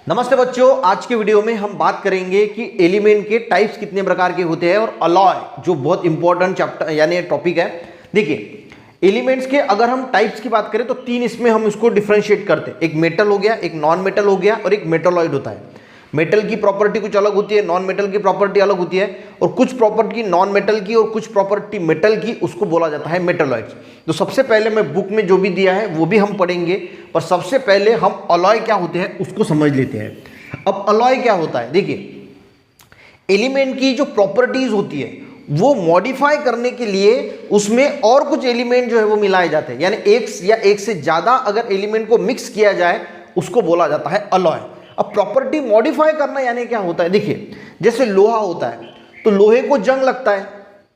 नमस्ते बच्चों, आज के वीडियो में हम बात करेंगे कि एलिमेंट के टाइप्स कितने प्रकार के होते हैं और अलॉय जो बहुत इंपॉर्टेंट चैप्टर यानी टॉपिक है। देखिए, एलिमेंट्स के अगर हम टाइप्स की बात करें तो तीन इसमें हम इसको डिफरेंशिएट करते हैं। एक मेटल हो गया, एक नॉन मेटल हो गया और एक मेटालॉइड होता है। मेटल की प्रॉपर्टी कुछ अलग होती है, नॉन मेटल की प्रॉपर्टी अलग होती है, और कुछ प्रॉपर्टी नॉन मेटल की और कुछ प्रॉपर्टी मेटल की, उसको बोला जाता है मेटालॉइड्स। तो सबसे पहले मैं बुक में जो भी दिया है वो भी हम पढ़ेंगे, पर सबसे पहले हम अलॉय क्या होते हैं उसको समझ लेते हैं। अब अलॉय क्या होता है, देखिए, एलिमेंट की जो प्रॉपर्टीज होती है वो मॉडिफाई करने के लिए उसमें और कुछ एलिमेंट जो है वो मिलाए जाते हैं, यानी एक या एक से ज्यादा अगर एलिमेंट को मिक्स किया जाए उसको बोला जाता है अलॉय। अब प्रॉपर्टी मॉडिफाई करना यानी क्या होता है, देखिए, जैसे लोहा होता है तो लोहे को जंग लगता है,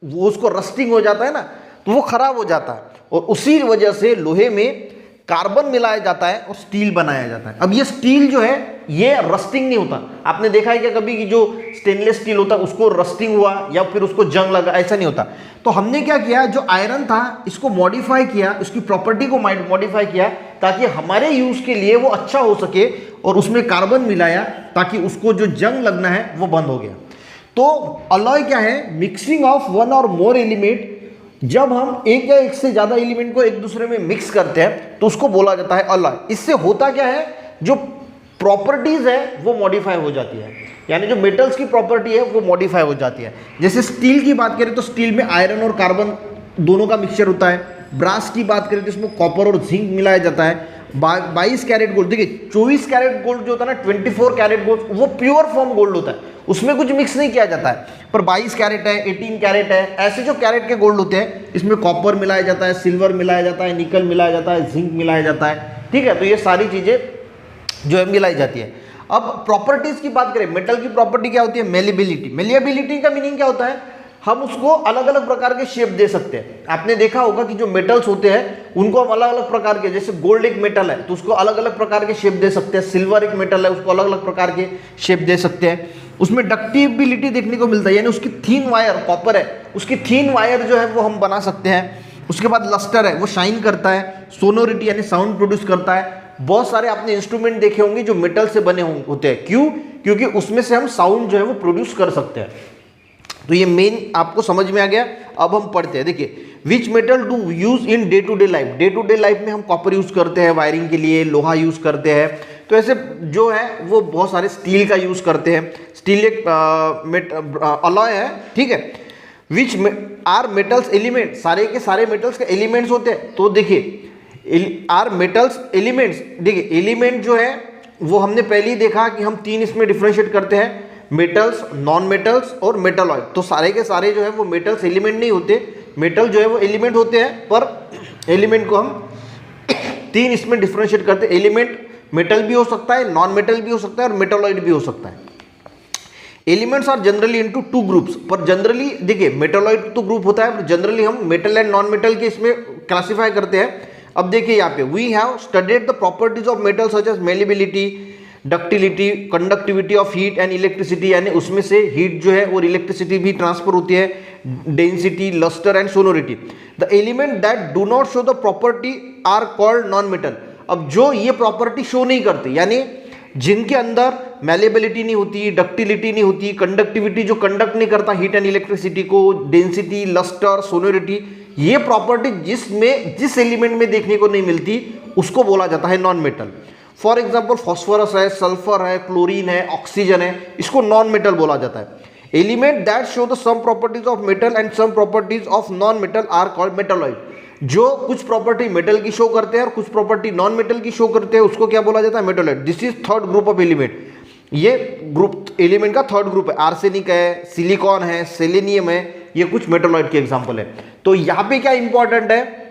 वो उसको रस्टिंग हो जाता है ना, तो वो खराब हो जाता है, और उसी वजह से लोहे में कार्बन मिलाया जाता है और स्टील बनाया जाता है। अब ये स्टील जो है ये रस्टिंग नहीं होता। आपने देखा है क्या कभी कि जो स्टेनलेस स्टील होता है उसको रस्टिंग हुआ या फिर उसको जंग लगा, ऐसा नहीं होता। तो हमने क्या किया, जो आयरन था इसको मॉडिफाई किया, उसकी प्रॉपर्टी को मॉडिफाई किया ताकि हमारे यूज के लिए वो अच्छा हो सके, और उसमें कार्बन मिलाया ताकि उसको जो जंग लगना है वो बंद हो गया। तो अलॉय क्या है, मिक्सिंग ऑफ वन और मोर एलिमेंट। जब हम एक या एक से ज्यादा एलिमेंट को एक दूसरे में मिक्स करते हैं तो उसको बोला जाता है अलॉय। इससे होता क्या है, जो प्रॉपर्टीज है वो मॉडिफाई हो जाती है, यानी जो मेटल्स की प्रॉपर्टी है वो मॉडिफाई हो जाती है। जैसे स्टील की बात करें तो स्टील में आयरन और कार्बन दोनों का मिक्सचर होता है। ब्रास की बात करें तो इसमें कॉपर और जिंक मिलाया जाता है। 22 कैरेट गोल्ड, देखिए 24 कैरेट गोल्ड जो होता है ना, 24 कैरेट गोल्ड, वो प्योर फॉर्म गोल्ड होता है, उसमें कुछ मिक्स नहीं किया जाता है। पर 22 कैरेट है, 18 कैरेट है, ऐसे जो कैरेट के गोल्ड होते हैं इसमें कॉपर मिलाया जाता है, सिल्वर मिलाया जाता है, निकल मिलाया जाता है, जिंक मिलाया जाता है। ठीक है, तो ये सारी चीजें जो है मिलाई जाती है। अब प्रॉपर्टीज की बात करें, मेटल की प्रॉपर्टी क्या होती है, मेलिबिलिटी। मेलिबिलिटी का मीनिंग क्या होता है, हम उसको अलग अलग प्रकार के शेप दे सकते हैं। आपने देखा होगा कि जो मेटल्स होते हैं उनको हम अलग अलग प्रकार के, जैसे गोल्ड एक मेटल है तो उसको अलग अलग प्रकार के शेप दे सकते हैं, सिल्वर एक मेटल है उसको अलग अलग प्रकार के शेप दे सकते हैं। उसमें डक्टिबिलिटी देखने को मिलता है, यानी उसकी थीन वायर, कॉपर है उसकी थीन वायर जो है वो हम बना सकते हैं। उसके बाद लस्टर है, वो शाइन करता है। सोनोरिटी यानी साउंड प्रोड्यूस करता है। बहुत सारे आपने इंस्ट्रूमेंट देखे होंगे जो मेटल से बने होते हैं, क्यों, क्योंकि उसमें से हम साउंड जो है वो प्रोड्यूस कर सकते हैं। तो ये मेन आपको समझ में आ गया। अब हम पढ़ते हैं, देखिए, which metal to use in day to day life. Day to day life में हम कॉपर यूज करते हैं वायरिंग के लिए, लोहा यूज करते हैं, तो ऐसे जो है वो बहुत सारे स्टील का यूज करते हैं। स्टील एक अलॉय है, ठीक है। विच आर मेटल्स एलिमेंट, सारे के सारे मेटल्स के एलिमेंट्स होते हैं। तो देखिए, आर मेटल्स एलिमेंट्स, देखिए एलिमेंट जो है वो हमने पहले ही देखा कि हम तीन इसमें डिफरेंशिएट करते हैं, मेटल्स, नॉन मेटल्स और मेटालॉइड। तो सारे के सारे जो है वो मेटल्स एलिमेंट नहीं होते, मेटल जो है वो एलिमेंट होते हैं, पर एलिमेंट को हम तीन इसमें डिफरेंशिएट करते हैं। एलिमेंट मेटल भी हो सकता है, नॉन मेटल भी हो सकता है और मेटालॉइड भी हो सकता है। Elements are generally into two groups, पर जनरली देखिए मेटालॉइड तो ग्रुप होता है, पर जनरली हम मेटल एंड नॉन मेटल के इसमें क्लासिफाई करते हैं। अब देखिए यहाँ पे, we have studied the properties of metal such as malleability, ductility, conductivity of heat and electricity, यानी उसमें से हीट जो है और इलेक्ट्रिसिटी भी ट्रांसफर होती है, density, lustre and sonority. The element that do not show the property are called non metal. अब जो ये प्रॉपर्टी शो नहीं करते, यानी जिनके अंदर मैलेबिलिटी नहीं होती, डक्टिलिटी नहीं होती, कंडक्टिविटी जो कंडक्ट नहीं करता हीट एंड इलेक्ट्रिसिटी को, डेंसिटी, लस्टर, सोनोरिटी, ये प्रॉपर्टी जिस एलिमेंट में देखने को नहीं मिलती उसको बोला जाता है non metal. For example phosphorus है, सल्फर है, क्लोरीन है, ऑक्सीजन है, इसको नॉन मेटल बोला जाता है। Element that show the some properties of metal and some properties of non metal are called metalloid. जो कुछ प्रॉपर्टी मेटल की शो करते हैं और कुछ प्रॉपर्टी नॉन मेटल की शो करते हैं उसको क्या बोला जाता है, metalloid. This is third group of element. ये ग्रुप एलिमेंट का थर्ड ग्रुप है। आर्सेनिक है, सिलिकॉन है, सेलेनियम है, ये कुछ मेटालॉइड के एग्जाम्पल है। तो यहाँ पे क्या इंपॉर्टेंट है,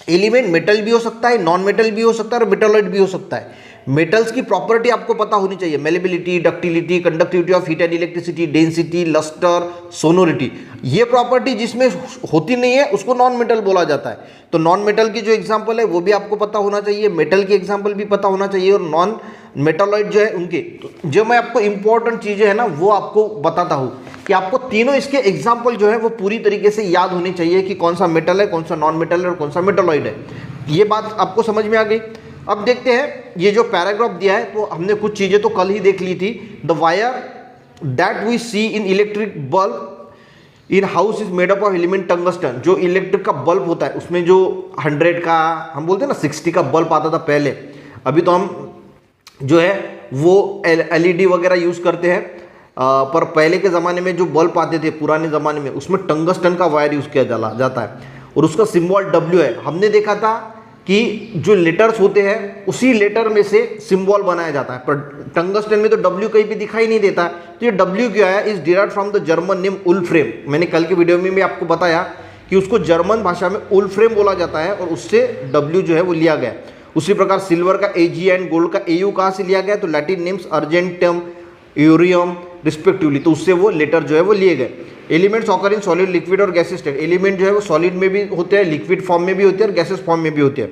एलिमेंट मेटल भी हो सकता है, नॉन मेटल भी हो सकता है और मेटालॉइड भी हो सकता है। मेटल्स की प्रॉपर्टी आपको पता होनी चाहिए, malleability, ductility, conductivity of heat and electricity, density, lustre, sonority. ये प्रॉपर्टी जिसमें होती नहीं है उसको नॉन मेटल बोला जाता है। तो नॉन मेटल की जो एग्जांपल है वो भी आपको पता होना चाहिए, मेटल की एग्जांपल भी पता होना चाहिए, और नॉन मेटालॉइड जो है उनके, तो जो मैं आपको इंपॉर्टेंट चीजें है ना वो आपको बताता हूँ कि आपको तीनों इसके एग्जाम्पल जो है वो पूरी तरीके से याद होनी चाहिए कि कौन सा मेटल है, कौन सा नॉन मेटल है और कौन सा मेटालॉइड है। ये बात आपको समझ में आ गई। अब देखते हैं ये जो पैराग्राफ दिया है, तो हमने कुछ चीजें तो कल ही देख ली थी। The wire that we see in electric bulb in house is made up of element tungsten. जो इलेक्ट्रिक का बल्ब होता है उसमें जो 100 का, हम बोलते हैं ना 60 का बल्ब आता था पहले, अभी तो हम जो है वो LED वगैरह यूज करते हैं, पर पहले के ज़माने में जो बल्ब आते थे पुराने ज़माने में, उसमें टंगस्टन का वायर यूज़ किया जाता है और उसका सिंबल W है। हमने देखा था कि जो लेटर्स होते हैं उसी लेटर में से सिंबल बनाया जाता है, पर टंगस्टन में तो W कहीं भी दिखाई नहीं देता। तो ये W क्या है, is derived from the German name wolfram. मैंने कल के वीडियो में भी आपको बताया कि उसको जर्मन भाषा में उल्फ्रेम बोला जाता है और उससे W जो है वो लिया गया। उसी प्रकार सिल्वर का Ag एंड गोल्ड का Au कहाँ से लिया गया, तो लैटिन नेम्स अर्जेंटम, यूरियम रिस्पेक्टिवली, तो उससे वो लेटर जो है वो लिए गए। Elements occur in solid, liquid और गैसेस स्टेट। एलिमेंट जो है वो सॉलिड में भी होते हैं, लिक्विड फॉर्म में भी होते हैं और गैसेस फॉर्म में भी होते हैं।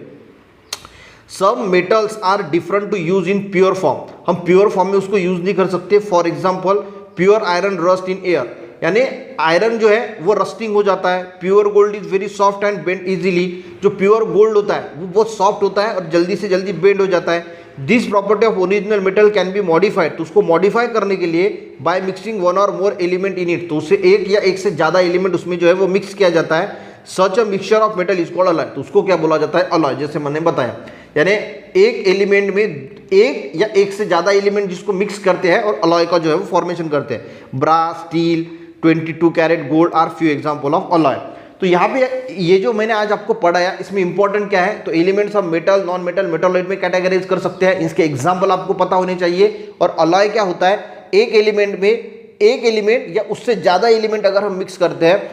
Some metals are different to use in pure form. हम प्योर फॉर्म में उसको यूज नहीं कर सकते। For example pure iron rust in air, यानी आयरन जो है वो रस्टिंग हो जाता है। Pure gold is very soft and bend easily. जो प्योर गोल्ड होता है वो बहुत सॉफ्ट होता है और जल्दी से जल्दी बेंड हो जाता है। This property of original metal can be modified, तो उसको मॉडिफाई करने के लिए बाय मिक्सिंग वन और मोर एलिमेंट इन इट, तो उससे एक या एक से ज़्यादा एलिमेंट उसमें जो है वो मिक्स किया जाता है। Such a mixture of metal is called alloy, तो उसको क्या बोला जाता है, अलॉय, जैसे मैंने बताया। यानी एक एलिमेंट में एक या एक से ज़्यादा एलिमेंट जिसको मिक्स करते हैं और अलॉय का जो है वो फॉर्मेशन करते हैं। Brass, steel, 22 carat gold are few example of alloy. तो यहाँ पे ये जो मैंने आज आपको पढ़ाया इसमें इंपॉर्टेंट क्या है, तो elements of metal, non metal, metalloid में कैटेगराइज कर सकते हैं। इसके एग्जाम्पल आपको पता होने चाहिए। और अलॉय क्या होता है, एक एलिमेंट में एक एलिमेंट या उससे ज़्यादा एलिमेंट अगर हम मिक्स करते हैं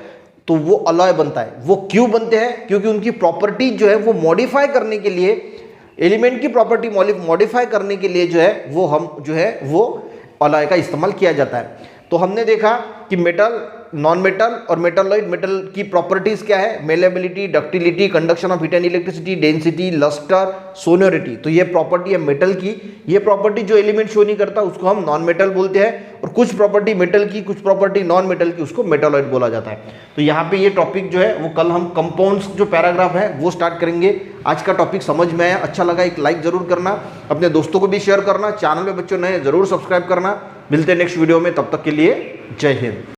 तो वो अलॉय बनता है। वो क्यों बनते हैं, क्योंकि उनकी प्रॉपर्टी जो है वो मॉडिफाई करने के लिए, एलिमेंट की प्रॉपर्टी मॉडिफाई करने के लिए जो है वो हम जो है वो अलॉय का इस्तेमाल किया जाता है। तो हमने देखा कि मेटल, नॉन मेटल और मेटालॉइड, मेटल की प्रॉपर्टीज क्या है, malleability, ductility, conduction of heat and electricity, density, lustre, sonority. तो ये प्रॉपर्टी है मेटल की। ये प्रॉपर्टी जो एलिमेंट शो नहीं करता उसको हम नॉन मेटल बोलते हैं, और कुछ प्रॉपर्टी मेटल की, कुछ प्रॉपर्टी नॉन मेटल की, उसको मेटालॉइड बोला जाता है। तो यहाँ पे ये टॉपिक जो है वो कल हम कंपाउंड्स जो पैराग्राफ है वो स्टार्ट करेंगे। आज का टॉपिक समझ में आया, अच्छा लगा, एक लाइक जरूर करना, अपने दोस्तों को भी शेयर करना, चैनल में बच्चों नए जरूर सब्सक्राइब करना। मिलते हैं नेक्स्ट वीडियो में, तब तक के लिए जय हिंद।